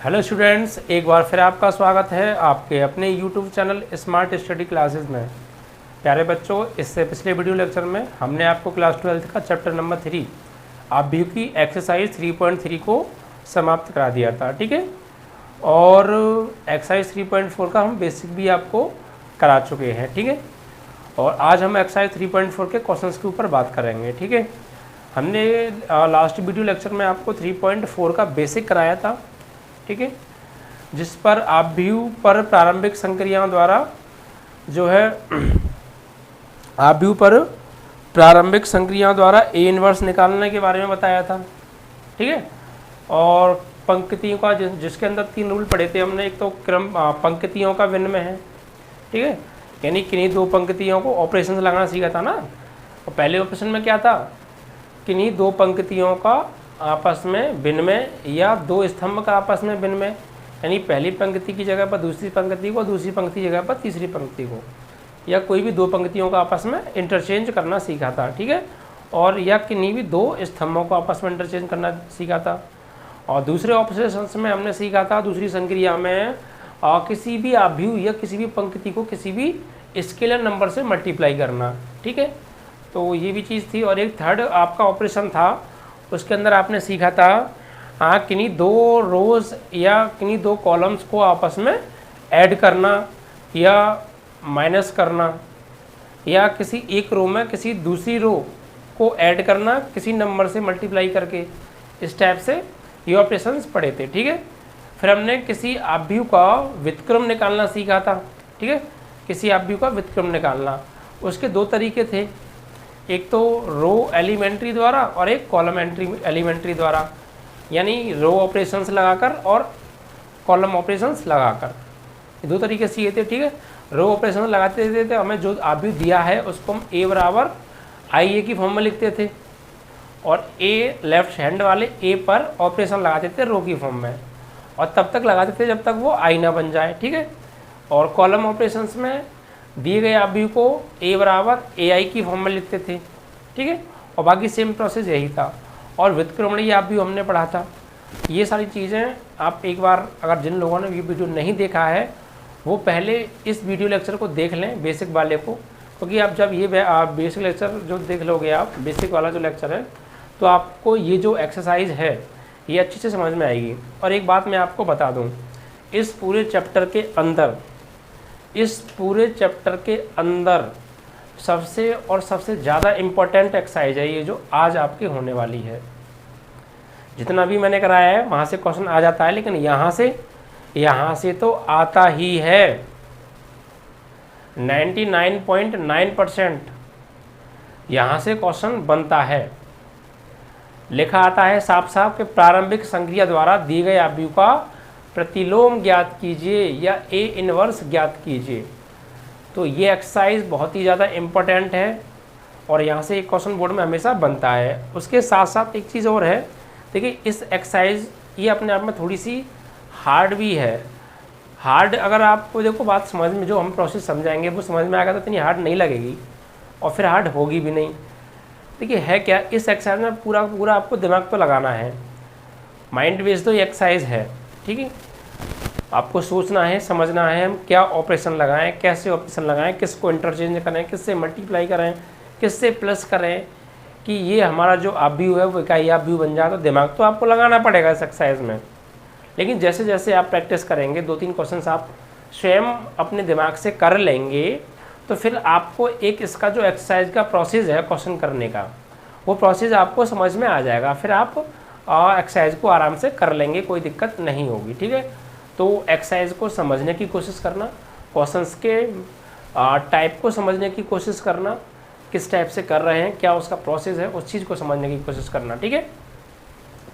Hello students, एक बार फिर आपका स्वागत है आपके अपने YouTube channel smart study classes में। प्यारे बच्चों, इससे पिछले वीडियो लेक्चर में हमने आपको क्लास 12 का चैप्टर नंबर 3 आव्यूह की एक्सरसाइज 3.3 को समाप्त करा दिया था, ठीक है। और एक्सरसाइज 3.4 का हम बेसिक भी आपको करा चुके हैं, ठीक है। और आज हम एक्सरसाइज 3.4 के क्वेश्चंस के ऊपर बात करेंगे, ठीक है। हमने लास्ट वीडियो लेक्चर में आपको 3.4 का बेसिक कराया था, ठीक है, जिस पर आव्यूह पर प्रारंभिक संक्रियाओं द्वारा जो है आव्यूह पर प्रारंभिक संक्रियाओं द्वारा ए इनवर्स निकालने के बारे में बताया था, ठीक है। और पंक्तियों का जिसके अंदर 3 रूल पढ़े थे हमने। एक तो क्रम पंक्तियों का विनिमय है, ठीक है, यानी किन्हीं 2 पंक्तियों को ऑपरेशन लगाना सीखा था ना। और पहले ऑपरेशन में क्या था, किन्हीं 2 पंक्तियों का आपस में विनिमय या 2 स्तंभ का आपस में विनिमय, यानी पहली पंक्ति की जगह पर दूसरी पंक्ति को, दूसरी पंक्ति की जगह पर तीसरी पंक्ति को, या कोई भी 2 पंक्तियों का आपस में इंटरचेंज करना सीखा था, ठीक है। और या किन्हीं भी 2 स्तंभों को आपस में इंटरचेंज करना सीखा था। और दूसरे ऑपरेशंस में हमने सीखा था, दूसरी संक्रिया में किसी भी आव्यूह या किसी भी पंक्ति को किसी भी स्केलर नंबर से मल्टीप्लाई करना, ठीक है। तो ये भी चीज़ थी। और एक थर्ड आपका ऑपरेशन था, उसके अंदर आपने सीखा था किन्हीं 2 रोज़ या किन्हीं 2 कॉलम्स को आपस में ऐड करना या माइनस करना, या किसी एक रो में किसी दूसरी रो को ऐड करना किसी नंबर से मल्टीप्लाई करके। इस टाइप से ये ऑपरेशंस पढ़े थे, ठीक है। फिर हमने किसी आव्यूह का व्युत्क्रम निकालना सीखा था, ठीक है। किसी आव्यूह का व्युत्क्रम निकालना, उसके 2 तरीके थे, एक तो रो एलिमेंट्री द्वारा और एक कॉलम एलिमेंट्री द्वारा, यानी रो ऑपरेशंस लगाकर और कॉलम ऑपरेशंस लगाकर। ये 2 तरीके से ये थे, ठीक है। रो ऑपरेशन लगाते थे तो हमें जो आव्यूह दिया है उसको हम ए बराबर आई ए की फॉर्म में लिखते थे, और ए लेफ्ट हैंड वाले ए पर ऑपरेशन लगाते थे रो की फॉर्म में, और तब तक लगाते थे जब तक वो आई ना बन जाए, ठीक है। और कॉलम ऑपरेशंस में दिए गए आव्यूह को ए बराबर ए आई की फॉर्म में लिखते थे, ठीक है। और बाकी सेम प्रोसेस यही था। और व्युत्क्रमणीय आव्यूह हमने पढ़ा था। ये सारी चीज़ें आप एक बार, अगर जिन लोगों ने ये वीडियो नहीं देखा है वो पहले इस वीडियो लेक्चर को देख लें, बेसिक वाले को, क्योंकि आप जब ये बेसिक लेक्चर जो देख लोगे, आप बेसिक वाला जो लेक्चर है, तो आपको ये जो एक्सरसाइज है ये अच्छे से समझ में आएगी। और एक बात मैं आपको बता दूँ, इस पूरे चैप्टर के अंदर सबसे ज़्यादा इम्पोर्टेंट एक्सरसाइज है ये जो आज आपकी होने वाली है। जितना भी मैंने कराया है वहाँ से क्वेश्चन आ जाता है, लेकिन यहाँ से तो आता ही है 99.9%। यहाँ से क्वेश्चन बनता है, लिखा आता है साफ साफ कि प्रारंभिक संक्रिया द्वारा दिए गए आव्यूह का प्रतिलोम ज्ञात कीजिए या ए इनवर्स ज्ञात कीजिए। तो ये एक्सरसाइज बहुत ही ज़्यादा इम्पोर्टेंट है और यहाँ से एक क्वेश्चन बोर्ड में हमेशा बनता है। उसके साथ साथ एक चीज़ और है, देखिए इस एक्सरसाइज ये अपने आप में थोड़ी सी हार्ड भी है। हार्ड अगर आपको देखो बात समझ में, जो हम प्रोसेस समझाएंगे वो समझ में आएगा तो इतनी हार्ड नहीं लगेगी, और फिर हार्ड होगी भी नहीं। देखिए है क्या, इस एक्सरसाइज में पूरा आपको दिमाग तो लगाना है, माइंड बेस्ड तो ये एक्सरसाइज है, ठीक है। आपको सोचना है, समझना है हम क्या ऑपरेशन लगाएं, कैसे ऑपरेशन लगाएं, किसको इंटरचेंज करें, किससे मल्टीप्लाई करें, किससे प्लस करें, कि ये हमारा जो आव्यूह है वो इकाई आव्यूह बन जाए। तो दिमाग तो आपको लगाना पड़ेगा इस एक्सरसाइज में, लेकिन जैसे जैसे आप प्रैक्टिस करेंगे, 2-3 क्वेश्चन आप स्वयं अपने दिमाग से कर लेंगे, तो फिर आपको एक इसका जो एक्सरसाइज का प्रोसेस है क्वेश्चन करने का, वो प्रोसेस आपको समझ में आ जाएगा। फिर आप एक्सरसाइज को आराम से कर लेंगे, कोई दिक्कत नहीं होगी, ठीक है। तो एक्सरसाइज को समझने की कोशिश करना, क्वेश्चंस के टाइप को समझने की कोशिश करना, किस टाइप से कर रहे हैं, क्या उसका प्रोसेस है, उस चीज़ को समझने की कोशिश करना, ठीक है।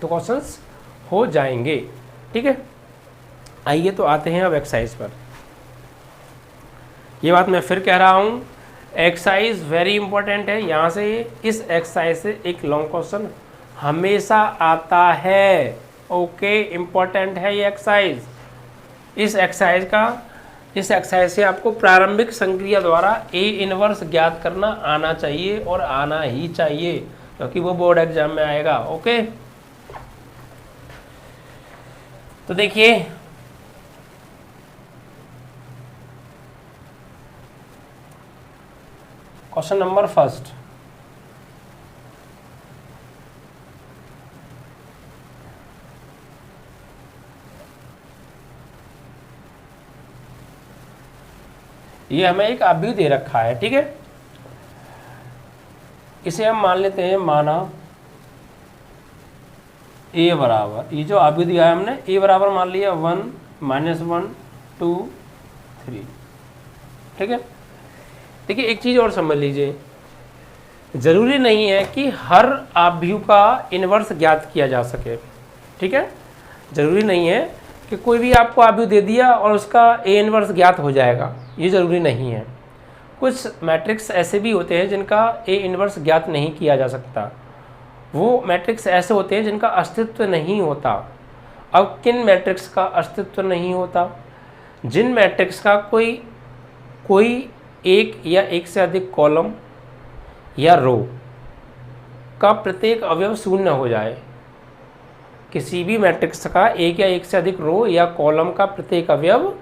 तो क्वेश्चंस हो जाएंगे, ठीक है। आइए तो आते हैं अब एक्सरसाइज पर। ये बात मैं फिर कह रहा हूँ, एक्सरसाइज वेरी इंपॉर्टेंट है। यहाँ से इस एक्सरसाइज से एक लॉन्ग क्वेश्चन हमेशा आता है, ओके, इम्पॉर्टेंट है ये एक्सरसाइज। इस एक्सरसाइज से आपको प्रारंभिक संक्रिया द्वारा ए इनवर्स ज्ञात करना आना चाहिए, और आना ही चाहिए, क्योंकि वो बोर्ड एग्जाम में आएगा, ओके। तो देखिए क्वेश्चन नंबर फर्स्ट, ये हमें एक अवयव दे रखा है, ठीक है। इसे हम मान लेते हैं, माना ए बराबर, ये जो अवयव दिया है हमने ए बराबर मान लिया 1 -1 2 3, ठीक है। देखिए एक चीज़ और समझ लीजिए, ज़रूरी नहीं है कि हर अवयव का इन्वर्स ज्ञात किया जा सके, ठीक है। ज़रूरी नहीं है कि कोई भी आपको अवयव दे दिया और उसका ए इन्वर्स ज्ञात हो जाएगा, ये ज़रूरी नहीं है। कुछ मैट्रिक्स ऐसे भी होते हैं जिनका ए इन्वर्स ज्ञात नहीं किया जा सकता, वो मैट्रिक्स ऐसे होते हैं जिनका अस्तित्व नहीं होता। अब किन मैट्रिक्स का अस्तित्व नहीं होता? जिन मैट्रिक्स का कोई एक या एक से अधिक कॉलम या रो का प्रत्येक अवयव शून्य हो जाए। किसी भी मैट्रिक्स का एक या एक से अधिक रो या कॉलम का प्रत्येक अवयव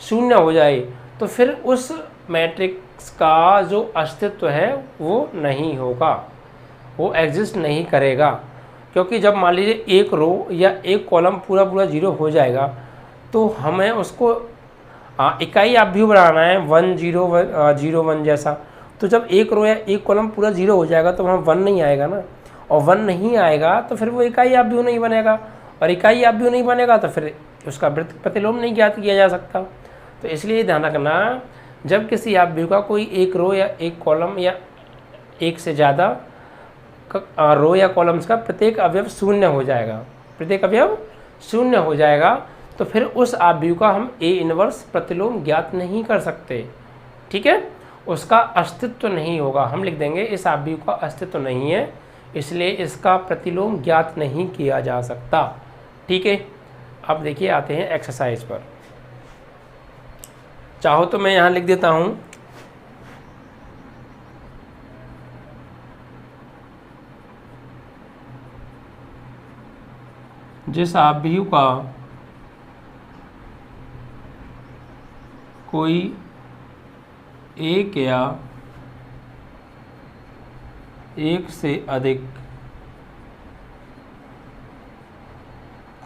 शून्य हो जाए तो फिर उस मैट्रिक्स का जो अस्तित्व है वो नहीं होगा, वो एग्जिस्ट नहीं करेगा। क्योंकि जब मान लीजिए एक रो या एक कॉलम पूरा पूरा जीरो हो जाएगा तो हमें उसको इकाई अवयव बनाना है 1 0 1 0 1 जैसा। तो जब एक रो या एक कॉलम पूरा जीरो हो जाएगा तो वहाँ 1 नहीं आएगा ना, और 1 नहीं आएगा तो फिर वो इकाई अवयव नहीं बनेगा, और इकाई अवयव नहीं बनेगा तो फिर उसका प्रतिलोम नहीं ज्ञात किया जा सकता। तो इसलिए ध्यान रखना, जब किसी अवयव का कोई एक रो या एक कॉलम या एक से ज़्यादा रो या कॉलम्स का प्रत्येक अवयव शून्य हो जाएगा, प्रत्येक अवयव शून्य हो जाएगा तो फिर उस अवयव का हम ए इनवर्स प्रतिलोम ज्ञात नहीं कर सकते, ठीक है। उसका अस्तित्व नहीं होगा, हम लिख देंगे इस अवयव का अस्तित्व नहीं है, इसलिए इसका प्रतिलोम ज्ञात नहीं किया जा सकता, ठीक है। अब देखिए आते हैं एक्सरसाइज पर। चाहो तो मैं यहाँ लिख देता हूँ, जिस अवयव का कोई एक या एक से अधिक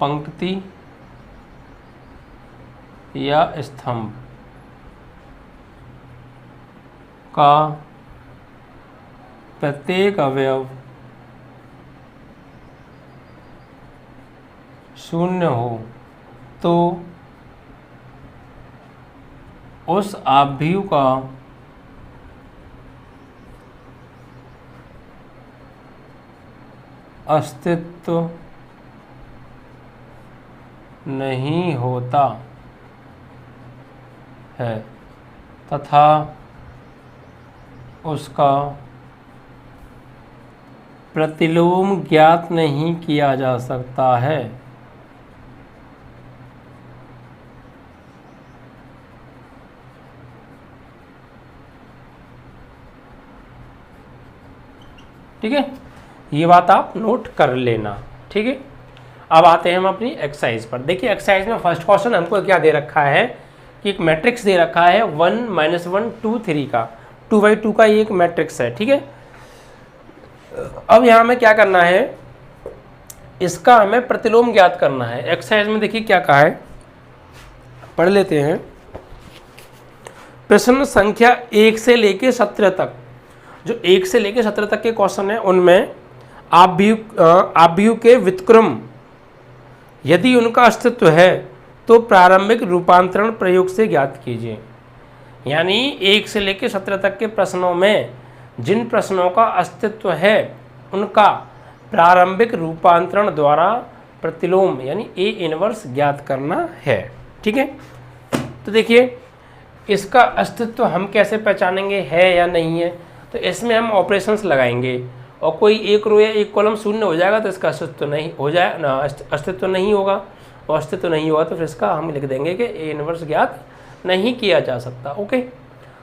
पंक्ति या स्तंभ का प्रत्येक अवयव शून्य हो तो उस अवयव का अस्तित्व नहीं होता है तथा उसका प्रतिलोम ज्ञात नहीं किया जा सकता है। ठीक है, ये बात आप नोट कर लेना, ठीक है। अब आते हैं हम अपनी एक्सरसाइज पर। देखिए एक्सरसाइज में फर्स्ट क्वेश्चन हमको क्या दे रखा है कि एक मैट्रिक्स दे रखा है 1 -1 2 3 का 2×2 का ये एक मैट्रिक्स है, ठीक है। अब यहाँ हमें क्या करना है, इसका हमें प्रतिलोम ज्ञात करना है। एक्सरसाइज में देखिए क्या कहा है, पढ़ लेते हैं। प्रश्न संख्या 1 से लेके 17 तक, जो 1 से लेके 17 तक के क्वेश्चन है उनमें अवयव के व्युत्क्रम यदि उनका अस्तित्व है तो प्रारंभिक रूपांतरण प्रयोग से ज्ञात कीजिए। यानी 1 से लेकर 17 तक के प्रश्नों में जिन प्रश्नों का अस्तित्व है उनका प्रारंभिक रूपांतरण द्वारा प्रतिलोम यानी ए इनवर्स ज्ञात करना है, ठीक है। तो देखिए इसका अस्तित्व हम कैसे पहचानेंगे है या नहीं है, तो इसमें हम ऑपरेशंस लगाएंगे और कोई एक रो या एक कॉलम शून्य हो जाएगा तो इसका अस्तित्व नहीं हो जाए ना, अस्तित्व नहीं होगा, और अस्तित्व नहीं होगा तो फिर इसका हम लिख देंगे कि ए इनवर्स ज्ञात नहीं किया जा सकता। ओके,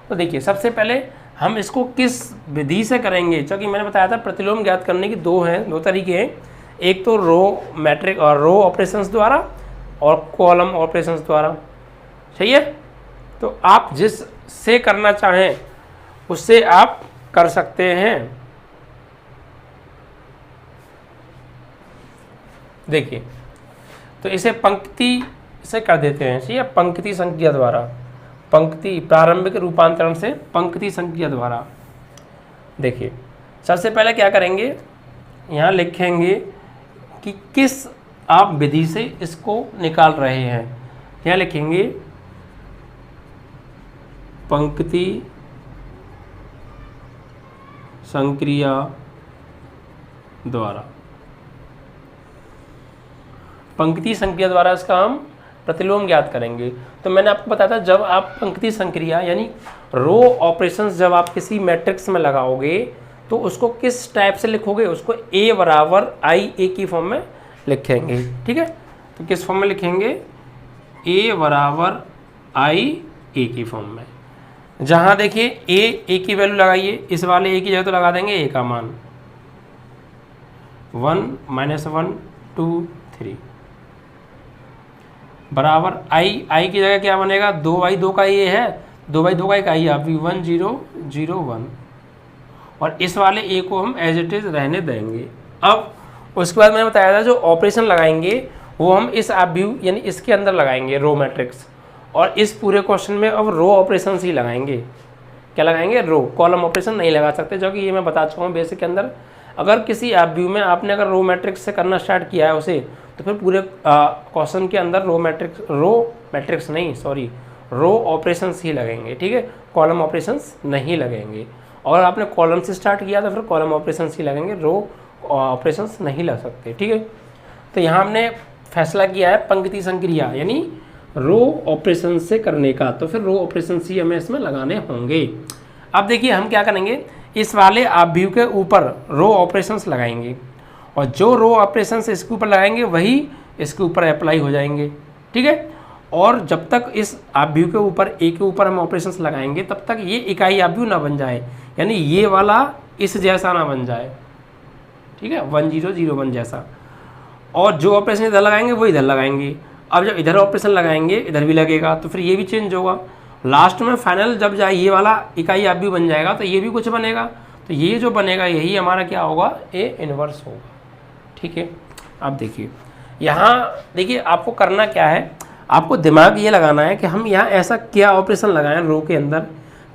तो देखिए सबसे पहले हम इसको किस विधि से करेंगे, क्योंकि मैंने बताया था प्रतिलोम ज्ञात करने की दो तरीके हैं। एक तो रो मैट्रिक और रो ऑपरेशंस द्वारा, और कॉलम ऑपरेशंस द्वारा। सही है, तो आप जिस से करना चाहें उससे आप कर सकते हैं। देखिए, तो इसे पंक्ति से कर देते हैं। सही है, पंक्ति संख्या द्वारा, पंक्ति प्रारंभिक रूपांतरण से पंक्ति संख्या द्वारा। देखिए, सबसे पहले क्या करेंगे, यहाँ लिखेंगे कि किस आप विधि से इसको निकाल रहे हैं। यहाँ लिखेंगे पंक्ति संक्रिया द्वारा। पंक्ति संक्रिया द्वारा इसका हम प्रतिलोम ज्ञात करेंगे। तो मैंने आपको बताया था, जब आप पंक्ति संक्रिया यानी रो ऑपरेशंस जब आप किसी मैट्रिक्स में लगाओगे तो उसको किस टाइप से लिखोगे, उसको A बराबर आई ए की फॉर्म में लिखेंगे। ठीक है, तो किस फॉर्म में लिखेंगे, A बराबर आई ए की फॉर्म में। जहाँ देखिए ए की वैल्यू लगाइए, इस वाले ए की जगह तो लगा देंगे ए का मान 1 -1 2 3 बराबर आई की जगह क्या बनेगा, 2/2 का ये है, 2/2 का इकाई आप 1 0 0 1 और इस वाले ए को हम एज इट इज रहने देंगे। अब उसके बाद मैंने बताया था जो ऑपरेशन लगाएंगे वो हम इस व्यू यानी इसके अंदर लगाएंगे रो मैट्रिक्स, और इस पूरे क्वेश्चन में अब रो ऑपरेशन ही लगाएंगे। क्या लगाएंगे, रो, कॉलम ऑपरेशन नहीं लगा सकते, जो कि ये मैं बता चुका हूँ बेसिक के अंदर। अगर किसी व्यू में आपने अगर रो मैट्रिक्स से करना स्टार्ट किया है उसे, तो फिर पूरे क्वेश्चन के अंदर रो ऑपरेशंस ही लगेंगे। ठीक है, कॉलम ऑपरेशंस नहीं लगेंगे। और आपने कॉलम से स्टार्ट किया तो फिर कॉलम ऑपरेशंस ही लगेंगे, रो ऑपरेशंस नहीं लग सकते। ठीक है, तो यहाँ हमने फैसला किया है पंक्ति संक्रिया यानी रो ऑपरेशन से करने का, तो फिर रो ऑपरेशन ही हमें इसमें लगाने होंगे। अब देखिए हम क्या करेंगे, इस वाले व्यू के ऊपर रो ऑपरेशंस लगाएंगे, और जो रो ऑपरेशंस इसके ऊपर लगाएंगे वही इसके ऊपर अप्लाई हो जाएंगे। ठीक है, और जब तक इस व्यू के ऊपर ए के ऊपर हम ऑपरेशंस लगाएंगे तब तक ये इकाई व्यू ना बन जाए, यानी ये वाला इस जैसा ना बन जाए। ठीक है, 1 0 0 1 जैसा, और जो ऑपरेशन इधर लगाएंगे वो इधर लगाएंगे। अब जब इधर ऑपरेशन लगाएंगे इधर भी लगेगा, तो फिर ये भी चेंज होगा। लास्ट में फाइनल जब जाए ये वाला इकाई व्यू बन जाएगा तो ये भी कुछ बनेगा, तो ये जो बनेगा यही हमारा क्या होगा, ए इनवर्स होगा। ठीक है, अब देखिए यहाँ देखिए आपको करना क्या है, आपको दिमाग ये लगाना है कि हम यहाँ ऐसा क्या ऑपरेशन लगाएं रो के अंदर,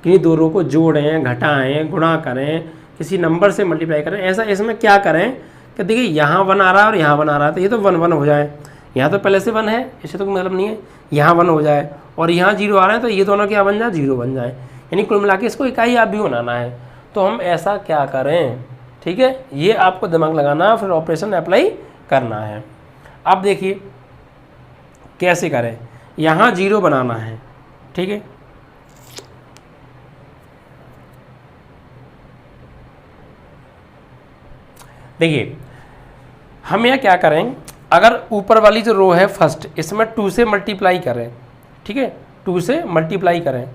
किन्हीं दो रो को जोड़ें, घटाएं, गुणा करें, किसी नंबर से मल्टीप्लाई करें, ऐसा इसमें क्या करें कि देखिए यहाँ 1 आ रहा है और यहाँ 1 आ रहा है, तो ये तो 1 1 हो जाए। यहाँ तो पहले से 1 है, इससे तो मतलब नहीं है, यहाँ 1 हो जाए, और यहाँ 0 आ रहा है तो ये दोनों क्या बन जाए, 0 बन जाए, यानी कुल मिला के इसको इकाई व्यू बनाना है। तो हम ऐसा क्या करें, ठीक है, ये आपको दिमाग लगाना है, फिर ऑपरेशन अप्लाई करना है। अब देखिए कैसे करें, यहाँ 0 बनाना है। ठीक है, देखिए हम यह क्या करें, अगर ऊपर वाली जो रो है फर्स्ट, इसमें 2 से मल्टीप्लाई करें। ठीक है, 2 से मल्टीप्लाई करें,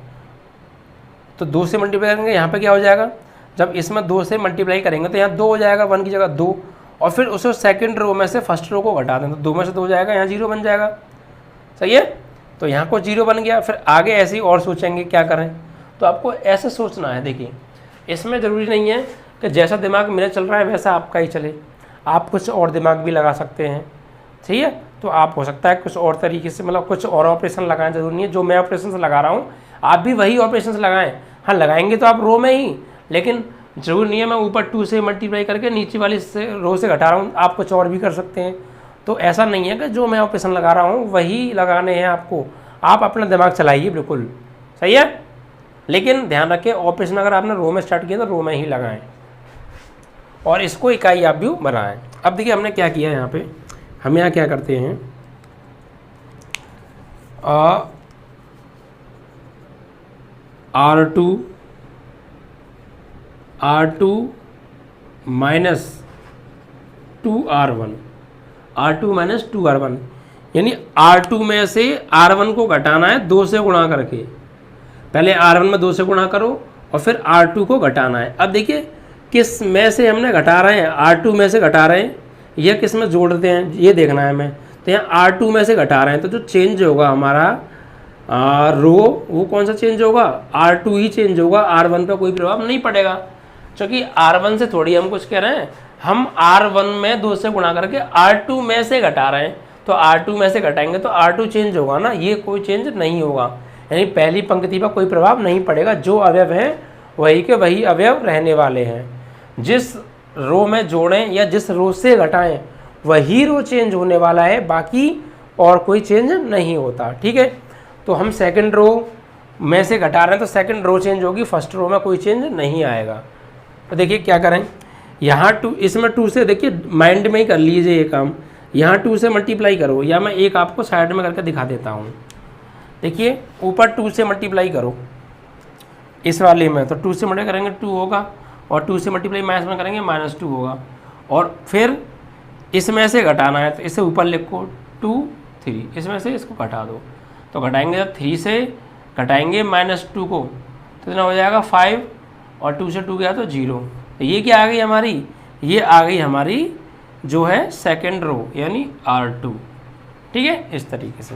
तो 2 से मल्टीप्लाई करेंगे, यहाँ पे क्या हो जाएगा, जब इसमें 2 से मल्टीप्लाई करेंगे तो यहाँ 2 हो जाएगा, 1 की जगह 2, और फिर उसे सेकंड रो में से फर्स्ट रो को घटा दें, तो 2 में से 2 हो जाएगा, यहाँ 0 बन जाएगा। सही है, तो यहाँ को 0 बन गया। फिर आगे ऐसे ही और सोचेंगे क्या करें, तो आपको ऐसे सोचना है। देखिए इसमें ज़रूरी नहीं है कि जैसा दिमाग मेरा चल रहा है वैसा आपका ही चले, आप कुछ और दिमाग भी लगा सकते हैं। सही है, तो आप हो सकता है कुछ और तरीके से, मतलब कुछ और ऑपरेशन लगाएं, जरूरी नहीं है जो मैं ऑपरेशन लगा रहा हूँ आप भी वही ऑपरेशन लगाएं। हाँ, लगाएंगे तो आप रो में ही, लेकिन जरूरी नहीं है मैं ऊपर 2 से मल्टीप्लाई करके नीचे वाली से रो से घटा रहा हूँ, आप कुछ और भी कर सकते हैं। तो ऐसा नहीं है कि जो मैं ऑपरेशन लगा रहा हूँ वही लगाने हैं आपको, आप अपना दिमाग चलाइए, बिल्कुल सही है। लेकिन ध्यान रखें, ऑपरेशन अगर आपने रो में स्टार्ट किया तो रो में ही लगाएं और इसको इकाई व्यू बनाएं। अब देखिए हमने क्या किया यहाँ पे, हम यहाँ क्या करते हैं, R2 minus 2R1, R2 minus 2R1, यानी R2 में से R1 को घटाना है 2 से गुणा करके। पहले R1 में 2 से गुणा करो और फिर R2 को घटाना है। अब देखिए किस में से हमने घटा रहे हैं, R2 में से घटा रहे हैं, यह किस में जोड़ते हैं ये देखना है हमें। तो यहाँ R2 में से घटा रहे हैं, तो जो चेंज होगा हमारा रो वो कौन सा चेंज होगा, R2 ही चेंज होगा, R1 पर कोई प्रभाव नहीं पड़ेगा, क्योंकि R1 से थोड़ी हम कुछ कह रहे हैं, हम R1 में 2 से गुणा करके R2 में से घटा रहे हैं, तो R2 में से घटाएंगे तो R2 चेंज होगा ना, ये कोई चेंज नहीं होगा, यानी पहली पंक्ति पर कोई प्रभाव नहीं पड़ेगा, जो अवयव हैं वही के वही अवयव रहने वाले हैं, जिस रो में जोड़ें या जिस रो से घटाएं वही रो चेंज होने वाला है, बाकी और कोई चेंज नहीं होता। ठीक है, तो हम सेकंड रो में से घटा रहे हैं तो सेकंड रो चेंज होगी, फर्स्ट रो में कोई चेंज नहीं आएगा। तो देखिए क्या करें, यहाँ 2, इसमें 2 से देखिए माइंड में ही कर लीजिए ये काम, यहाँ 2 से मल्टीप्लाई करो, या मैं एक आपको साइड में करके दिखा देता हूँ। देखिए ऊपर 2 से मल्टीप्लाई करो इस वाले में, तो 2 से मल्टीप्लाई करेंगे 2 होगा, और 2 से मल्टीप्लाई माइनस में करेंगे -2 होगा, और फिर इसमें से घटाना है तो इसे ऊपर लिखो 2 3, इसमें से इसको घटा दो, तो घटाएंगे जब 3 से घटाएंगे -2 को तो कितना हो जाएगा 5, और 2 से 2 गया तो 0। तो ये क्या आ गई हमारी, ये आ गई हमारी जो है सेकंड रो यानी R2। ठीक है, इस तरीके से।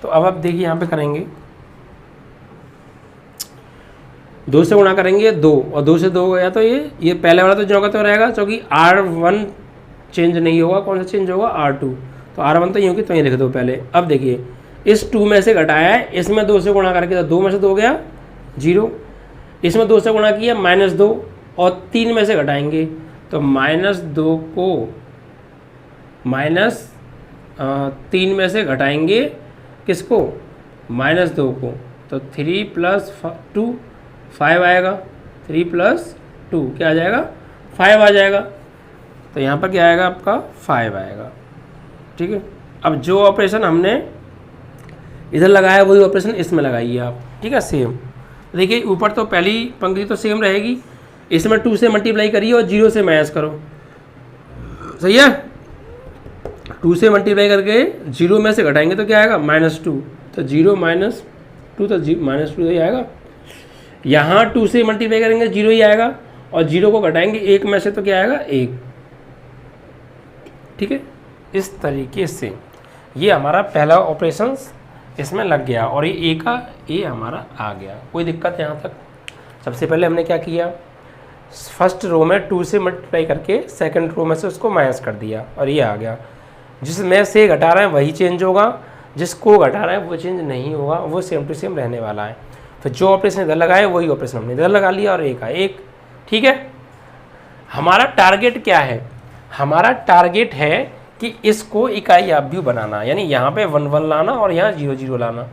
तो अब आप देखिए यहाँ पे करेंगे 2 से गुणा करेंगे 2, और 2 से 2 गया तो ये पहले वाला तो जो होगा तो रहेगा, क्योंकि R1 चेंज नहीं होगा, कौन सा चेंज होगा R2, तो R1 तो ये होगी, तो ये लिख दो पहले। अब देखिए इस 2 में से घटाया है, इसमें 2 से गुणा करके तो 2 में से 2 गया 0, इसमें 2 से गुणा किया -2, और 3 में से घटाएंगे तो -2 को -3 में से घटाएंगे किसको, -2 को, तो 3 + 2 5 आएगा, 3 + 2 क्या आ जाएगा 5 आ जाएगा, तो यहाँ पर क्या आएगा आपका 5 आएगा। ठीक है, अब जो ऑपरेशन हमने इधर लगाया वही ऑपरेशन इसमें लगाइए आप। ठीक है, सेम। देखिए ऊपर तो पहली पंक्ति तो सेम रहेगी, इसमें 2 से मल्टीप्लाई करिए और 0 से माइनस करो, सही है। 2 से मल्टीप्लाई करके 0 में से घटाएंगे तो क्या आएगा -2, तो 0 - 2 तो -2 ही आएगा। यहाँ 2 से मल्टीप्लाई करेंगे 0 ही आएगा, और 0 को घटाएंगे 1 में से तो क्या आएगा 1। ठीक है, इस तरीके से ये हमारा पहला ऑपरेशन इसमें लग गया, और ये A का A हमारा आ गया। कोई दिक्कत यहाँ तक? सबसे पहले हमने क्या किया, फर्स्ट रो में 2 से मल्टीप्लाई करके सेकंड रो में से उसको माइनस कर दिया, और ये आ गया। जिसमें से घटा रहे हैं वही चेंज होगा, जिसको घटा रहे हैं वो चेंज नहीं होगा, वो सेम टू सेम रहने वाला है। तो जो ऑपरेशन इधर लगाए वही ऑपरेशन हमने इधर लगा लिया, और A का 1। ठीक है, हमारा टारगेट क्या है, हमारा टारगेट है कि इसको इकाई अवयव बनाना, यानी यहाँ पे 1 1 लाना और यहाँ 0 0 लाना।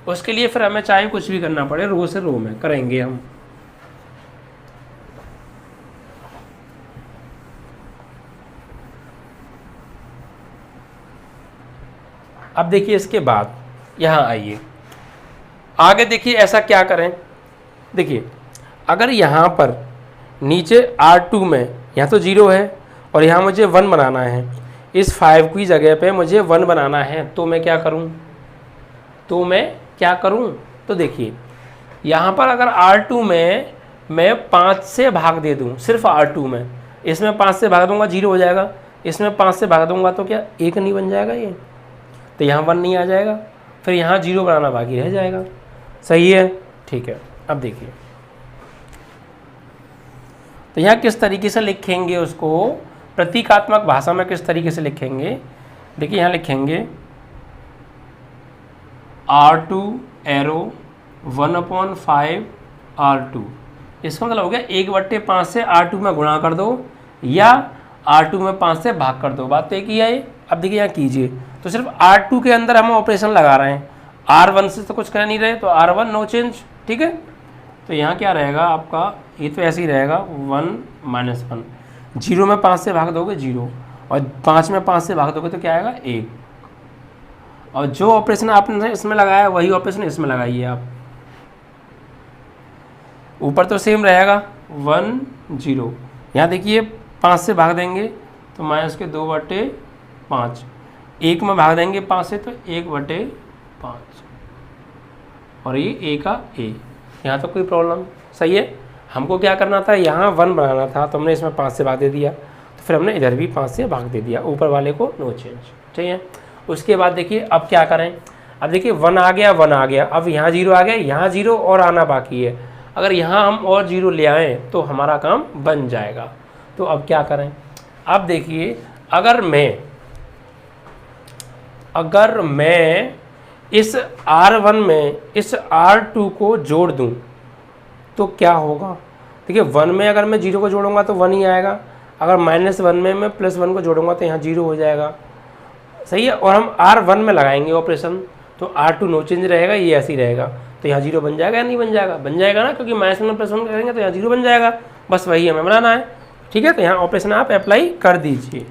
उसके लिए फिर हमें चाहे कुछ भी करना पड़े, रो से रो में करेंगे हम। अब देखिए इसके बाद यहाँ आइए आगे, देखिए ऐसा क्या करें। देखिए अगर यहाँ पर नीचे R2 में यहाँ तो 0 है और यहाँ मुझे 1 बनाना है, इस 5 की जगह पे मुझे 1 बनाना है, तो मैं क्या करूँ, तो देखिए यहाँ पर अगर R2 में मैं 5 से भाग दे दूँ, सिर्फ R2 में, इसमें 5 से भाग दूंगा 0 हो जाएगा, इसमें 5 से भाग दूंगा तो क्या 1 नहीं बन जाएगा ये, तो यहाँ 1 नहीं आ जाएगा, फिर यहाँ 0 बनाना बाकी रह जाएगा। सही है, ठीक है। अब देखिए तो यहाँ किस तरीके से लिखेंगे उसको, प्रतीकात्मक भाषा में किस तरीके से लिखेंगे। देखिए यहाँ लिखेंगे R2 एरो 1/5 R2, इसका मतलब हो गया 1/5 से R2 में गुणा कर दो या R2 में 5 से भाग कर दो, बात तो एक ही है। अब देखिए यहाँ कीजिए, तो सिर्फ R2 के अंदर हम ऑपरेशन लगा रहे हैं, R1 से तो कुछ कर नहीं रहे, तो R1 नो चेंज। ठीक है, तो यहाँ क्या रहेगा आपका, ये तो ऐसे ही रहेगा 1 - 1, 0 में 5 से भाग दोगे 0, और 5 में 5 से भाग दोगे तो क्या आएगा 1, और जो ऑपरेशन आपने इसमें लगाया वही ऑपरेशन इसमें लगाइए आप। ऊपर तो सेम रहेगा 1 0, यहाँ देखिए 5 से भाग देंगे तो -2/5, 1 में भाग देंगे 5 से तो 1/5, और ये A का A। यहाँ तो कोई प्रॉब्लम, सही है। हमको क्या करना था, यहाँ 1 बनाना था, तो हमने इसमें 5 से भाग दे दिया, तो फिर हमने इधर भी 5 से भाग दे दिया, ऊपर वाले को नो चेंज। ठीक है। उसके बाद देखिए अब क्या करें, अब देखिए 1 आ गया, 1 आ गया, अब यहाँ 0 आ गया, यहाँ 0 और आना बाकी है। अगर यहाँ हम और 0 ले आएँ तो हमारा काम बन जाएगा। तो अब क्या करें, अब देखिए अगर मैं इस R1 में इस R2 को जोड़ दूं तो क्या होगा। देखिए 1 में अगर मैं 0 को जोड़ूंगा तो 1 ही आएगा, अगर -1 में मैं +1 को जोड़ूंगा तो यहाँ 0 हो जाएगा, सही है। और हम R1 में लगाएंगे ऑपरेशन तो R2 नो चेंज रहेगा, ये ऐसे ही रहेगा, तो यहाँ 0 बन जाएगा या नहीं बन जाएगा, बन जाएगा ना, क्योंकि -1 में +1 करेंगे तो यहाँ 0 बन जाएगा। बस वही हमें बनाना है, ठीक है। तो यहाँ ऑपरेशन आप अप्लाई कर दीजिए,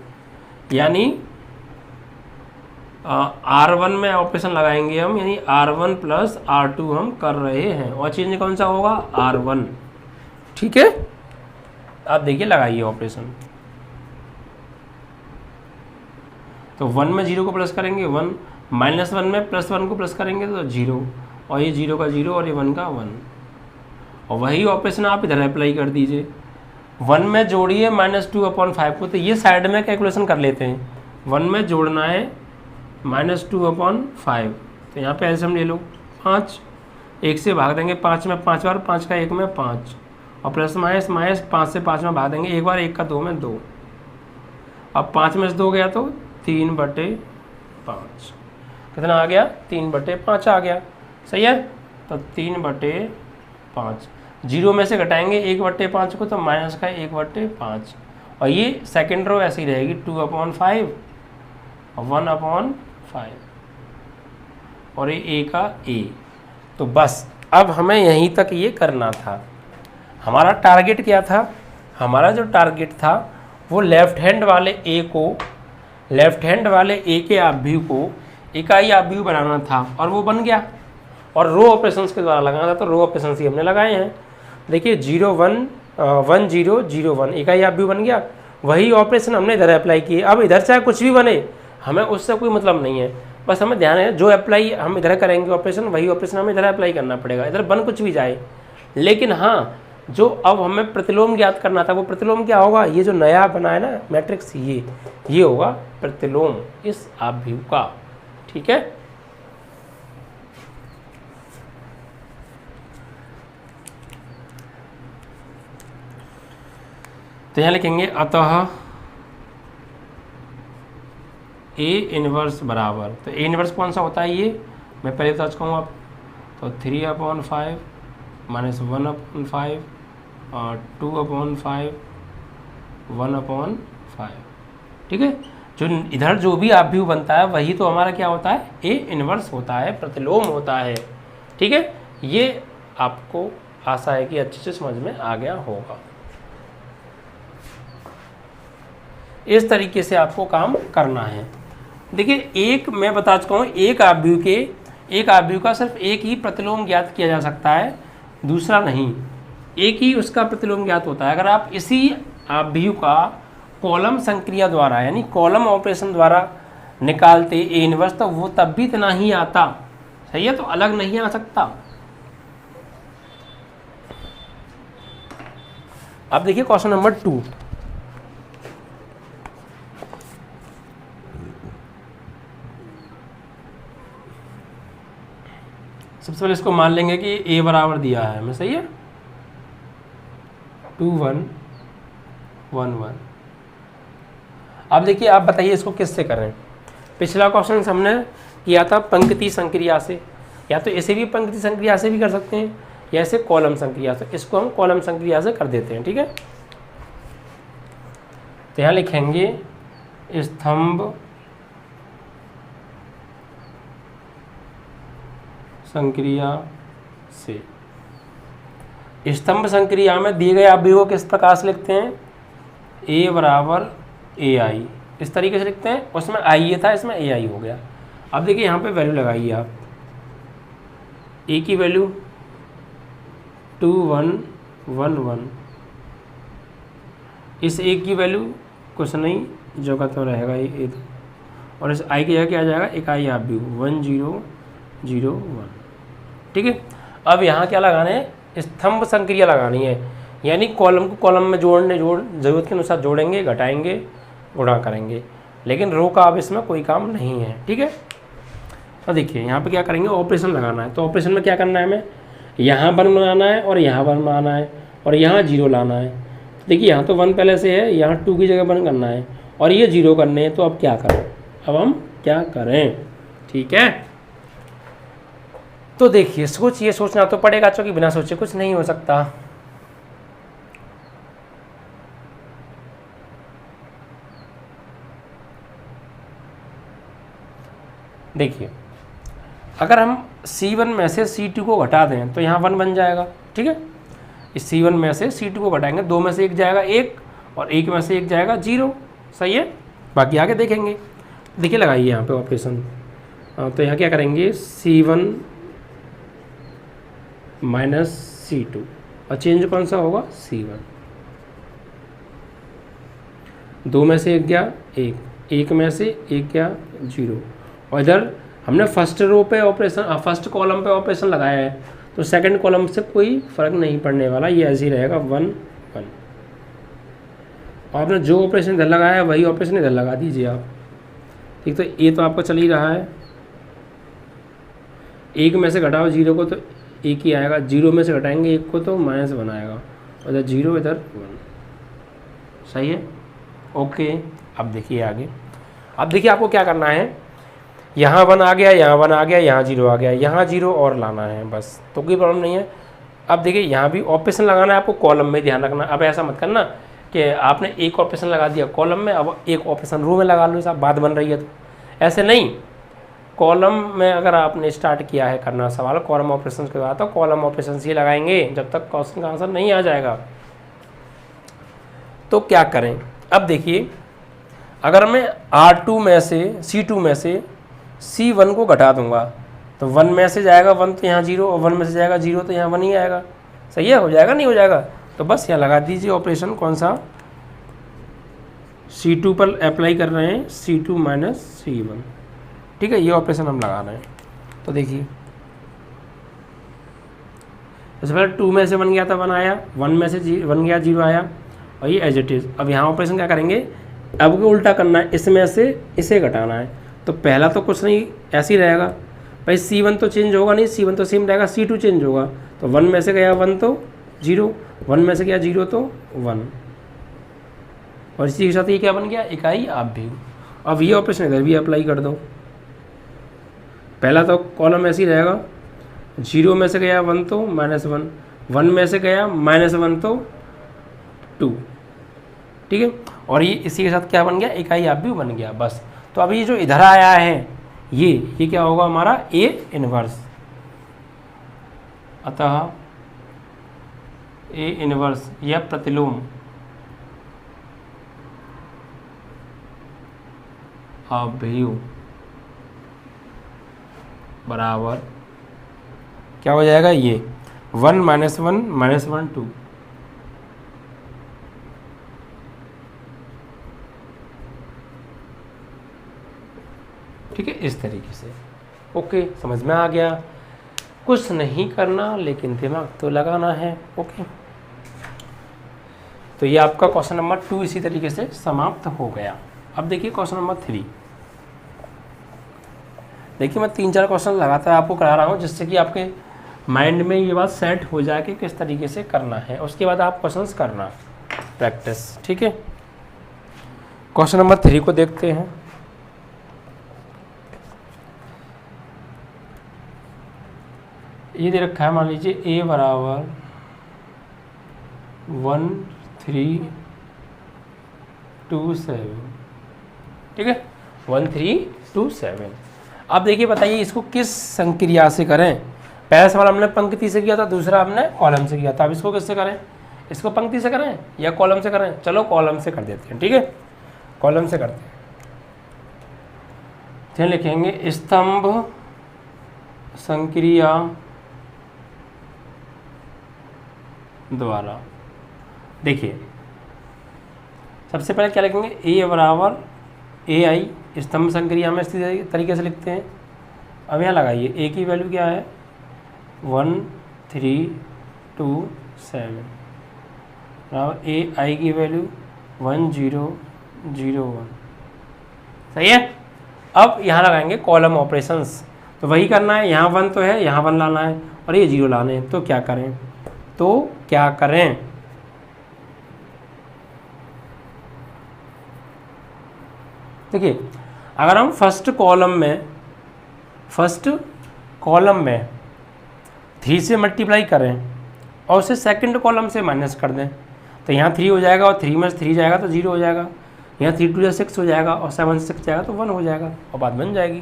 यानी R1 में ऑपरेशन लगाएंगे हम, यानी R1 + R2 हम कर रहे हैं, और चेंज कौन सा होगा, R1, ठीक है। आप देखिए लगाइए ऑपरेशन, तो 1 में 0 को प्लस करेंगे 1, -1 में +1 को प्लस करेंगे तो 0, और ये 0 का 0 और ये 1 का 1, और वही ऑपरेशन आप इधर अप्लाई कर दीजिए। 1 में जोड़िए -2/5 को, तो ये साइड में कैलकुलेशन कर लेते हैं। 1 में जोड़ना है -2/5, तो यहाँ पे एलसीएम ले लो 5, 1 से भाग देंगे 5 में 5 बार, 5 का 1 में 5, और प्लस माइनस 5 से 5 में भाग देंगे 1 बार, 1 का 2 में 2, अब 5 में से 2 गया तो 3/5, कितना आ गया, 3/5 आ गया, सही है। तो 3/5, 0 में से घटाएंगे 1/5 को, तो माइनस का 1/5, और ये सेकेंड रो ऐसी रहेगी 2/5 और 1/5, और ये ए का ए। तो बस अब हमें यहीं तक ये करना था। हमारा टारगेट क्या था, हमारा जो टारगेट था वो लेफ्ट हैंड वाले ए के आव्यूह को इकाई आव्यूह बनाना था, और वो बन गया, और रो ऑपरेशंस के द्वारा लगाना था, तो रो ऑपरेशंस ही हमने लगाए हैं। देखिए 0 1 1 0 0 1 इकाई आव्यूह बन गया, वही ऑपरेशन हमने इधर अप्लाई किए। अब इधर चाहे कुछ भी बने, हमें उससे कोई मतलब नहीं है, बस हमें ध्यान है जो अप्लाई हम इधर करेंगे ऑपरेशन, वही ऑपरेशन हमें इधर अप्लाई करना पड़ेगा, इधर बन कुछ भी जाए। लेकिन हाँ, जो अब हमें प्रतिलोम ज्ञात करना था, वो प्रतिलोम क्या होगा, ये जो नया बना है ना मैट्रिक्स, ये होगा प्रतिलोम इस आव्यूह का, ठीक है। तो यहाँ लिखेंगे अतः ए इनवर्स बराबर, तो ए इनवर्स कौन सा होता है, ये मैं पहले बता चुका हूँ आप, तो 3/5 -1/5 और 2/5 1/5, ठीक है। जो इधर जो भी आव्यूह बनता है वही तो हमारा क्या होता है, ए इनवर्स होता है, प्रतिलोम होता है, ठीक है। ये आपको आशा है कि अच्छे से समझ में आ गया होगा। इस तरीके से आपको काम करना है। देखिए एक मैं बता चुका हूँ, एक आव्यूह का सिर्फ एक ही प्रतिलोम ज्ञात किया जा सकता है, दूसरा नहीं, एक ही उसका प्रतिलोम ज्ञात होता है। अगर आप इसी आव्यूह का कॉलम संक्रिया द्वारा यानी कॉलम ऑपरेशन द्वारा निकालते ए इनवर्स, तो वो तब भी इतना ही आता, सही है, तो अलग नहीं आ सकता। अब देखिए क्वेश्चन नंबर 2, सबसे पहले इसको मान लेंगे कि ए बराबर दिया है हमें, सही है, 2 1 1 1। अब देखिए आप बताइए इसको किससे करें। पिछला क्वेश्चन हमने किया था पंक्ति संक्रिया से, या तो ऐसे भी पंक्ति संक्रिया से भी कर सकते हैं, या ऐसे कॉलम संक्रिया से। इसको हम कॉलम संक्रिया से कर देते हैं, ठीक है। तो यहाँ लिखेंगे स्तंभ संक्रिया से। स्तंभ संक्रिया में दिए गए आव्यूह को किस प्रकार से लिखते हैं, ए बराबर ए आई, इस तरीके से लिखते हैं। उसमें आई ये था, इसमें ए आई हो गया। अब देखिए यहाँ पे वैल्यू लगाइए आप, ए की वैल्यू 2 1 1 1, इस ए की वैल्यू कुछ नहीं, जो का तो रहेगा ये तो, और इस आई की जगह क्या आ जाएगा, इकाई आव्यूह 1 0 0 1, ठीक है। अब यहाँ क्या लगाना है, स्तंभ संक्रिया लगानी है, यानी कॉलम को कॉलम में जरूरत के अनुसार जोड़ेंगे, घटाएंगे, गुणा करेंगे। लेकिन रो का अब इसमें कोई काम नहीं है। ठीक है, तो देखिए यहाँ पे क्या करेंगे, ऑपरेशन लगाना है। तो ऑपरेशन में क्या करना है, हमें यहाँ 1 बनाना है और यहाँ 1 बनाना है और यहाँ 0 लाना है। तो देखिए यहाँ तो 1 पहले से है, यहाँ 2 की जगह 1 करना है और ये 0 करने हैं। तो अब क्या करें, अब हम क्या करें? ठीक है, तो देखिए सोचिए, सोचना तो पड़ेगा क्योंकि बिना सोचे कुछ नहीं हो सकता। देखिए अगर हम C1 में से C2 को घटा दें तो यहाँ 1 बन जाएगा। ठीक है, इस C1 में से C2 को घटाएंगे, 2 में से 1 जाएगा 1 और 1 में से 1 जाएगा 0। सही है, बाकी आगे देखेंगे। देखिए लगाइए यहाँ पे ऑपरेशन। तो यहाँ क्या करेंगे, C1 माइनस C2 और चेंज कौन सा होगा, C1। 2 में से 1 गया 1, 1 में से 1 गया 0 और इधर हमने फर्स्ट रो पे ऑपरेशन, फर्स्ट कॉलम पे ऑपरेशन लगाया है तो सेकंड कॉलम से कोई फर्क नहीं पड़ने वाला, ये ऐसे ही रहेगा 1 1। और आपने जो ऑपरेशन इधर लगाया है वही ऑपरेशन इधर लगा दीजिए आप। ठीक, तो ये तो आपका चल ही रहा है। 1 में से घटाओ 0 को तो 1 ही आएगा, 0 में से घटाएंगे 1 को तो -1 आएगा, इधर 0 इधर 1। सही है, ओके। अब देखिए आगे, अब देखिए आपको क्या करना है, यहाँ 1 आ गया, यहाँ 1 आ गया, यहाँ 0 आ गया, यहाँ 0 और लाना है बस, तो कोई प्रॉब्लम नहीं है। अब देखिए यहाँ भी ऑपरेशन लगाना है आपको, कॉलम में ध्यान रखना। अब ऐसा मत करना कि आपने एक ऑपरेशन लगा दिया कॉलम में, अब एक ऑपरेशन रो में लगा लो, साहब बात बन रही है। तो ऐसे नहीं, कॉलम में अगर आपने स्टार्ट किया है करना सवाल कॉलम ऑपरेशन के बाद, तो कॉलम ऑपरेशन ही लगाएंगे जब तक क्वेश्चन का आंसर नहीं आ जाएगा। तो क्या करें, अब देखिए अगर मैं R2 में से C2 में से C1 को घटा दूंगा तो 1 में से जाएगा 1 तो यहाँ 0 और 1 में से जाएगा 0 तो यहाँ 1 ही आएगा। सही है, हो जाएगा नहीं हो जाएगा? तो बस यहाँ लगा दीजिए ऑपरेशन, कौन सा, C2 पर अप्लाई कर रहे हैं, C2 माइनस C1। ठीक है, ये ऑपरेशन हम लगा रहे हैं। तो देखिए इससे पहले 2 में से 1 गया था 1 आया, 1 में से 1 गया 0 आया और ये एज इट इज़। अब यहाँ ऑपरेशन क्या करेंगे, अब को उल्टा करना है, इसमें से इसे घटाना है। तो पहला तो कुछ नहीं, ऐसे ही रहेगा भाई, C1 तो चेंज होगा नहीं, C1 तो सेम रहेगा, C2 चेंज होगा। तो 1 में से गया 1 तो 0, 1 में से गया 0 तो 1 और इसी के साथ ये क्या बन गया, इकाई आव्यूह। अब ये ऑपरेशन इधर भी अप्लाई कर दो। पहला तो कॉलम ऐसे ही रहेगा, 0 में से गया 1 तो -1, 1 में से गया -1 तो 2। ठीक है, और ये इसी के साथ क्या बन गया, इकाई आव्यूह बन गया बस। तो अभी जो इधर आया है ये क्या होगा हमारा A इनवर्स। अतः A इनवर्स या प्रतिलोम आव्यूह बराबर क्या हो जाएगा, ये 1 -1 -1 2। ठीक है, इस तरीके से। ओके, समझ में आ गया? कुछ नहीं करना लेकिन दिमाग तो लगाना है। ओके, तो ये आपका क्वेश्चन नंबर 2 इसी तरीके से समाप्त हो गया। अब देखिए क्वेश्चन नंबर 3। देखिए मैं 3-4 क्वेश्चन लगातार आपको करा रहा हूँ जिससे कि आपके माइंड में ये बात सेट हो जाए कि किस तरीके से करना है। उसके बाद आप क्वेश्चंस करना प्रैक्टिस। ठीक है, क्वेश्चन नंबर 3 को देखते हैं। ये दे रखा है, मान लीजिए A बराबर 1 3 2 7। ठीक है, 1 3 2 7। अब देखिए बताइए इसको किस संक्रिया से करें। पहला सवाल हमने पंक्ति से किया था, दूसरा हमने कॉलम से किया था। अब इसको किससे करें, इसको पंक्ति से करें या कॉलम से करें? चलो कॉलम से कर देते हैं। ठीक है, कॉलम से करते हैं। तो लिखेंगे स्तंभ संक्रिया द्वारा। देखिए सबसे पहले क्या लिखेंगे, A बराबर AI, स्तंभ संक्रिया में इस तरीके से लिखते हैं। अब यहाँ लगाइए A की वैल्यू क्या है, 1 3 2 7 और AI की वैल्यू 1 0 0 1। सही है। अब यहाँ लगाएंगे कॉलम ऑपरेशंस, तो वही करना है, यहाँ 1 तो है, यहाँ 1 लाना है और ये 0 लाने हैं। तो क्या करें, देखिए अगर हम फर्स्ट कॉलम में 3 से मल्टीप्लाई करें और उसे सेकंड कॉलम से माइनस कर दें, तो यहाँ 3 हो जाएगा और 3 में से 3 जाएगा तो 0 हो जाएगा, यहाँ 3 2 6 हो जाएगा और 7 6 जाएगा तो 1 हो जाएगा और बात बन जाएगी।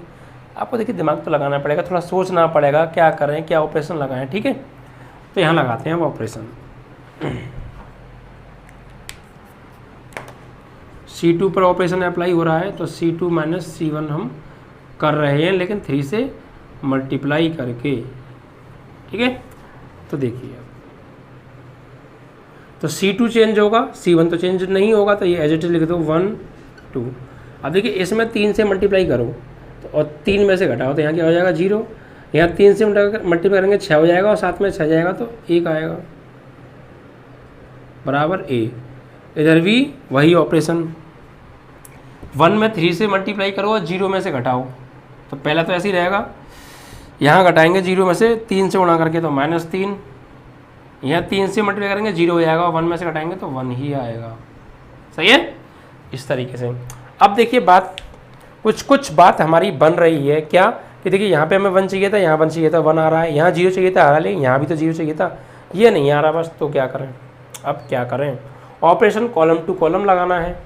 आपको देखिए दिमाग तो लगाना पड़ेगा, थोड़ा सोचना पड़ेगा क्या करें, क्या ऑपरेशन लगाएं, ठीक है। तो यहाँ लगाते हैं अब ऑपरेशन। C2 पर ऑपरेशन अप्लाई हो रहा है, तो C2 माइनस C1 हम कर रहे हैं, लेकिन 3 से मल्टीप्लाई करके, ठीक है। तो देखिए अब तो C2 चेंज होगा, C1 तो चेंज नहीं होगा, तो ये एज इट इज लिख दो 1 2। अब देखिए इसमें 3 से मल्टीप्लाई करो तो और 3 में से घटाओ तो यहाँ क्या हो जाएगा 0, यहाँ 3 से मल्टीप्लाई करेंगे 6 हो जाएगा और 7 में 6 जाएगा तो 1 आएगा बराबर A। इधर भी वही ऑपरेशन, 1 में 3 से मल्टीप्लाई करो और 0 में से घटाओ, तो पहला तो ऐसे ही रहेगा, यहाँ घटाएंगे 0 में से 3 से गुणा करके तो -3, यहाँ 3 से मल्टीप्लाई करेंगे 0 हो जाएगा और 1 में से घटाएंगे तो 1 ही आएगा। सही है, इस तरीके से। अब देखिए बात कुछ बात हमारी बन रही है क्या कि देखिए यहाँ पे हमें 1 चाहिए था, यहाँ 1 चाहिए था, 1 आ रहा है, यहाँ 0 चाहिए था, आ रहा है, यहाँ भी तो 0 चाहिए था, ये नहीं आ रहा बस। तो क्या करें, अब क्या करें, ऑपरेशन कॉलम टू कॉलम लगाना है।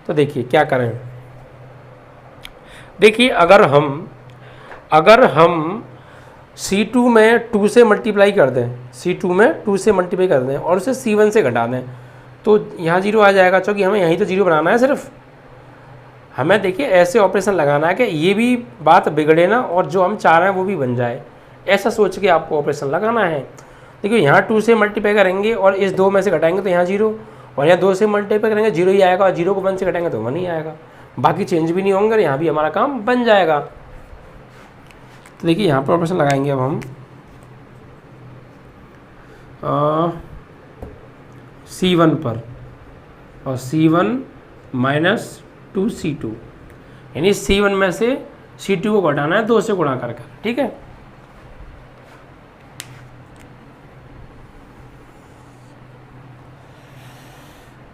तो देखिए क्या करें, देखिए अगर हम C2 में 2 से मल्टीप्लाई कर दें, C2 में 2 से मल्टीप्लाई कर दें और उसे C1 से घटा दें तो यहाँ 0 आ जाएगा, क्योंकि हमें यहीं तो 0 बनाना है सिर्फ। हमें देखिए ऐसे ऑपरेशन लगाना है कि ये भी बात बिगड़े ना और जो हम चाह रहे हैं वो भी बन जाए, ऐसा सोच के आपको ऑपरेशन लगाना है। देखिए यहाँ 2 से मल्टीप्लाई करेंगे और इस 2 में से घटाएंगे तो यहाँ 0, और यहाँ 2 से मल्टीप्लाई करेंगे 0 ही आएगा और 0 को 1 से घटाएंगे तो 1 ही आएगा, बाकी चेंज भी नहीं होंगे और यहाँ भी हमारा काम बन जाएगा। तो देखिए यहाँ पर ऑपरेशन लगाएंगे अब हम C1 पर, और C1 माइनस 2C2, यानी C1 में से C2 को घटाना है 2 से गुणा करके, ठीक है।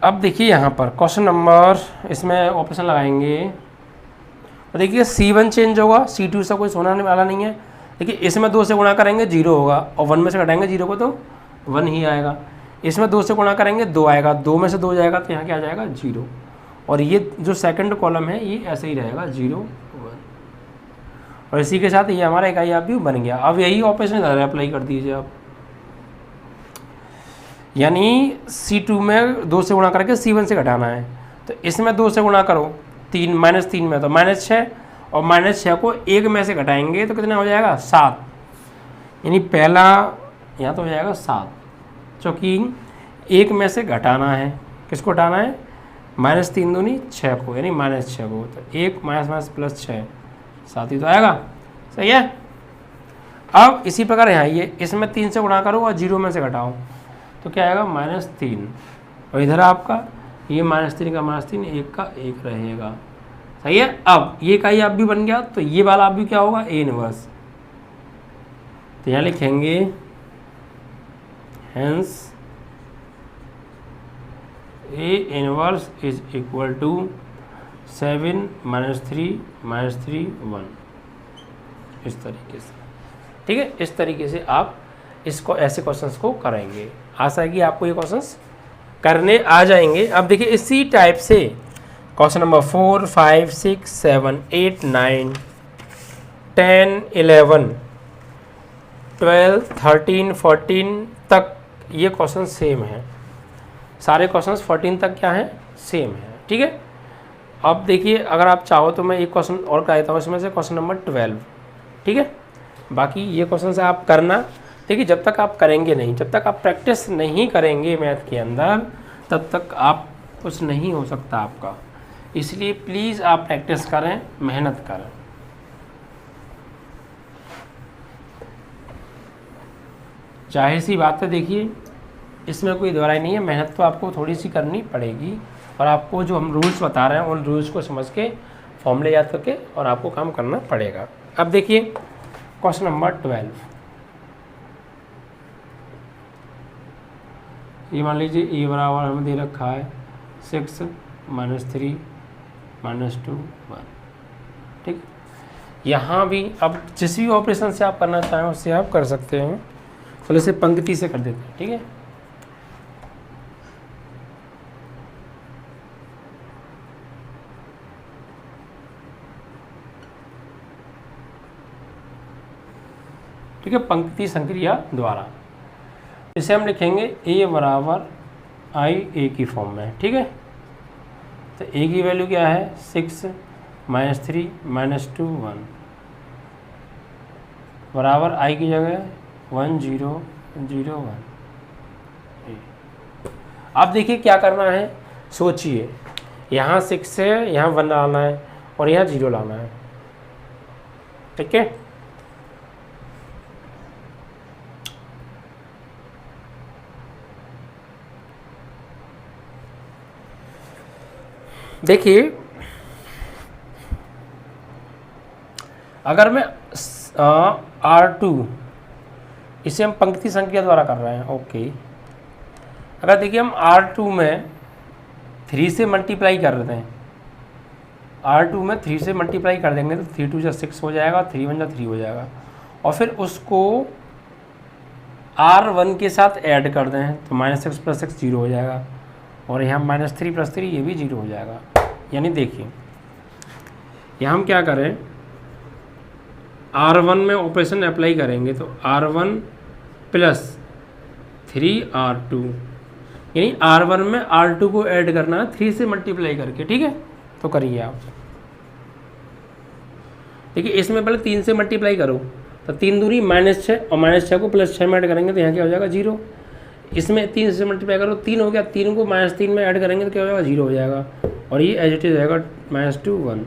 अब देखिए यहाँ पर क्वेश्चन नंबर, इसमें ऑपरेशन लगाएंगे, तो देखिए C1 चेंज होगा, C2 से कोई होने वाला नहीं है। देखिए इसमें 2 से गुणा करेंगे 0 होगा और 1 में से घटाएंगे 0 को तो 1 ही आएगा। इसमें 2 से गुणा करेंगे 2 आएगा, 2 में से 2 जाएगा तो यहाँ क्या आ जाएगा 0, और ये जो सेकंड कॉलम है ये ऐसे ही रहेगा 0 1, और इसी के साथ ये हमारा इकाई आप भी बन गया। अब यही ऑपरेशन इधर अप्लाई कर दीजिए आप, यानी C2 में 2 से गुणा करके C1 से घटाना है, तो इसमें 2 से गुणा करो -3 में तो -6, और -6 को 1 में से घटाएंगे तो कितना हो जाएगा 7, यानी पहला यहाँ तो हो जाएगा 7, क्योंकि 1 में से घटाना है, किसको घटाना है -3 दूनी 6 को, यानी -6 को, तो 1 -+6 7 ही तो आएगा। सही है। अब इसी प्रकार यहाँ ये इसमें 3 से गुणा करो और 0 में से घटाओ तो क्या आएगा -3, और इधर आपका ये -3 का -3 1 का 1 रहेगा। सही है। अब ये इकाई आप भी बन गया, तो ये वाला आप भी क्या होगा A इनवर्स, तो यहाँ लिखेंगे hence A inverse is equal to 7 -3 -3 1, इस तरीके से, ठीक है। इस तरीके से आप इसको ऐसे क्वेश्चंस को करेंगे, आशा है कि आपको ये क्वेश्चंस करने आ जाएंगे। अब देखिए इसी टाइप से क्वेश्चन नंबर 4 5 6 7 8 9 10 11 12 13 14 तक ये क्वेश्चन सेम है, सारे क्वेश्चंस 14 तक क्या है सेम है, ठीक है। अब देखिए अगर आप चाहो तो मैं एक क्वेश्चन और करा देता हूँ, इसमें से क्वेश्चन नंबर 12, ठीक है। बाकी ये क्वेश्चन से आप करना, देखिए जब तक आप करेंगे नहीं, जब तक आप प्रैक्टिस नहीं करेंगे मैथ के अंदर, तब तक आप कुछ नहीं हो सकता आपका। इसलिए प्लीज़ आप प्रैक्टिस करें, मेहनत करें। जाहिर सी बात है, देखिए इसमें कोई दोहराई नहीं है, मेहनत तो आपको थोड़ी सी करनी पड़ेगी, और आपको जो हम रूल्स बता रहे हैं उन रूल्स को समझ के फॉर्मूले याद करके और आपको काम करना पड़ेगा। अब देखिए क्वेश्चन नंबर 12, ये मान लीजिए ए बराबर हमें दे रखा है 6 - 3 - 2 1, ठीक। यहाँ भी अब जिस भी ऑपरेशन से आप करना चाहें उससे आप कर सकते हैं। चलो इसे पंक्ति से कर देते हैं, ठीक है। ठीक है, पंक्ति संक्रिया द्वारा इसे हम लिखेंगे a बराबर i a की फॉर्म में, ठीक है। तो a की वैल्यू क्या है 6 - 3 - 2 1 बराबर i की जगह 1 0 0 1। अब देखिए क्या करना है, सोचिए यहाँ 6 है, यहाँ 1 लाना है और यहाँ 0 लाना है, ठीक है। देखिए अगर मैं R2 इसे हम पंक्ति संख्या द्वारा कर रहे हैं, ओके। अगर देखिए हम R2 में 3 से मल्टीप्लाई कर रहे हैं, R2 में 3 से मल्टीप्लाई कर देंगे तो 3 2 6 हो जाएगा, 3 1 3 हो जाएगा, और फिर उसको R1 के साथ ऐड कर दें तो -6 + 6 0 हो जाएगा, और यहाँ -3 + 3 ये भी 0 हो जाएगा। यानी देखिए यहाँ हम क्या करें, R1 में ऑपरेशन अप्लाई करेंगे तो R1 + 3R2, यानी R1 में R2 को ऐड करना है 3 से मल्टीप्लाई करके, ठीक है। तो करिए आप, देखिए इसमें पहले 3 से मल्टीप्लाई करो तो 3 दूनी -6 और -6 को +6 में ऐड करेंगे तो यहाँ क्या हो जाएगा 0। इसमें 3 से मल्टीप्लाई करो 3 हो गया, 3 को -3 में ऐड करेंगे तो क्या हो जाएगा 0 हो जाएगा, और ये एज इट इज रहेगा -2 1,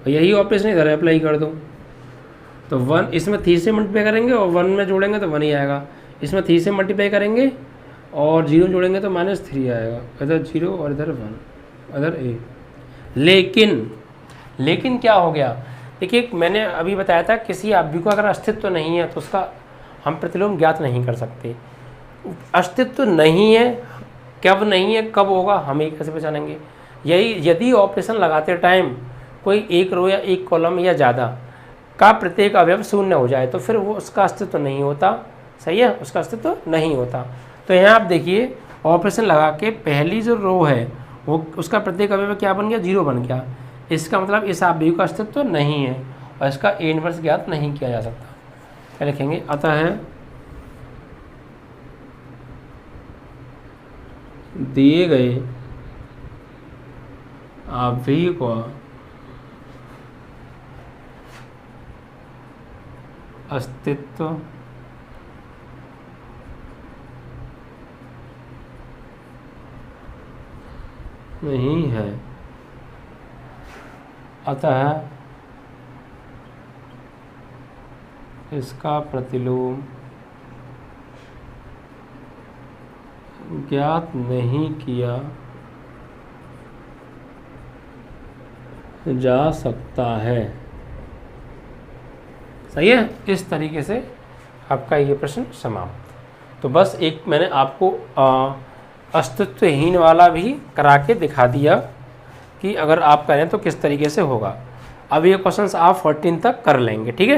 और यही ऑपरेशन इधर अप्लाई कर दो तो 1 इसमें 3 से मल्टीप्लाई करेंगे और 1 में जोड़ेंगे तो 1 ही आएगा, इसमें 3 से मल्टीप्लाई करेंगे और 0 जोड़ेंगे तो -3 आएगा, इधर 0 और इधर 1, इधर a। लेकिन क्या हो गया, देखिए मैंने अभी बताया था किसी अवयव का अगर अस्तित्व नहीं है तो उसका हम प्रतिलोम ज्ञात नहीं कर सकते। अस्तित्व नहीं है, कब नहीं है कब होगा हम ये कैसे पहचानेंगे। यही यदि ऑपरेशन लगाते टाइम कोई एक रो या एक कॉलम या ज़्यादा का प्रत्येक अवयव 0 हो जाए तो फिर वो उसका अस्तित्व नहीं होता, सही है, उसका अस्तित्व नहीं होता। तो यहाँ आप देखिए ऑपरेशन लगा के पहली जो रो है वो उसका प्रत्येक अवयव क्या बन गया 0 बन गया, इसका मतलब इस अवयव का अस्तित्व नहीं है और इसका A इनवर्स ज्ञात नहीं किया जा सकता। क्या लिखेंगे, अतः दिए गए अवयव को अस्तित्व नहीं है, अतः इसका प्रतिलोम ज्ञात नहीं किया जा सकता है। सही है, इस तरीके से आपका ये प्रश्न समाप्त। तो बस एक मैंने आपको अस्तित्वहीन वाला भी करा के दिखा दिया कि अगर आप करें तो किस तरीके से होगा। अब ये क्वेश्चंस आप 14 तक कर लेंगे, ठीक है।